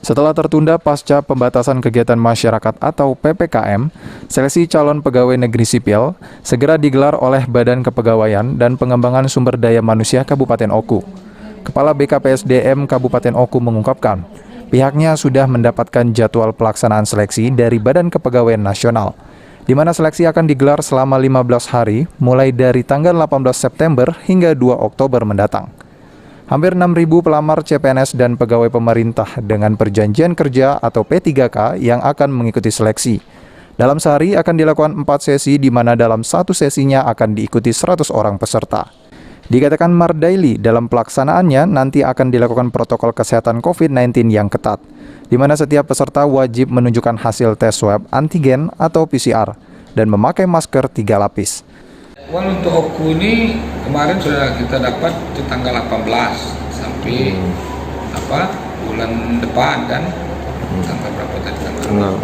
Setelah tertunda pasca pembatasan kegiatan masyarakat atau PPKM, seleksi calon pegawai negeri sipil segera digelar oleh Badan Kepegawaian dan Pengembangan Sumber Daya Manusia Kabupaten Oku. Kepala BKPSDM Kabupaten Oku mengungkapkan, pihaknya sudah mendapatkan jadwal pelaksanaan seleksi dari Badan Kepegawaian Nasional, di mana seleksi akan digelar selama 15 hari, mulai dari tanggal 18 September hingga 2 Oktober mendatang. Hampir 6.000 pelamar CPNS dan pegawai pemerintah dengan perjanjian kerja atau P3K yang akan mengikuti seleksi. Dalam sehari akan dilakukan 4 sesi di mana dalam satu sesinya akan diikuti 100 orang peserta. Dikatakan Mardaili, dalam pelaksanaannya nanti akan dilakukan protokol kesehatan COVID-19 yang ketat, di mana setiap peserta wajib menunjukkan hasil tes swab antigen atau PCR dan memakai masker 3 lapis. Untuk Oku ini kemarin sudah kita dapat itu tanggal 18 sampai bulan depan kan, tanggal berapa tadi tanggal.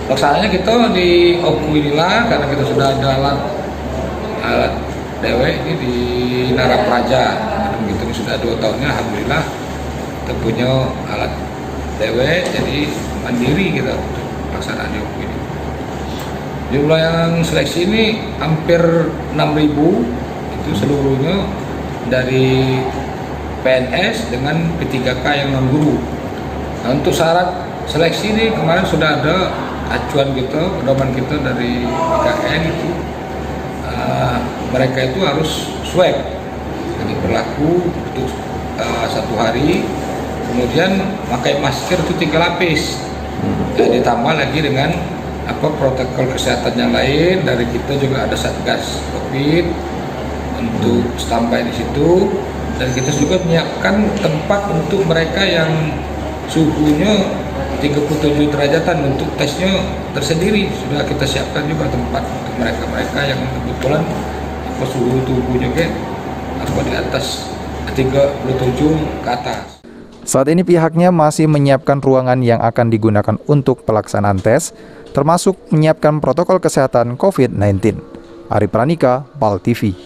Pelaksananya kita di Oku inilah karena kita sudah ada alat DW ini di Narapraja, begitu sudah 2 tahunnya alhamdulillah kita punya alat DW, jadi mandiri kita untuk pelaksanaan di Oku ini. Jumlah yang seleksi ini hampir 6.000, itu seluruhnya dari PNS dengan P3K yang non-guru. Nah, untuk syarat seleksi ini kemarin sudah ada acuan kita, pedoman kita dari BKN itu. Mereka itu harus swab, jadi berlaku untuk 1 hari, kemudian pakai masker itu 3 lapis, dan ditambah lagi dengan protokol kesehatan yang lain. Dari kita juga ada Satgas COVID untuk standby di situ, dan kita juga menyiapkan tempat untuk mereka yang suhunya 37 derajatan untuk tesnya tersendiri. Sudah kita siapkan juga tempat untuk mereka yang kebetulan suhu tubuhnya di atas 37 ke atas. Saat ini pihaknya masih menyiapkan ruangan yang akan digunakan untuk pelaksanaan tes, termasuk menyiapkan protokol kesehatan COVID-19. Ari Pranika, PAL TV.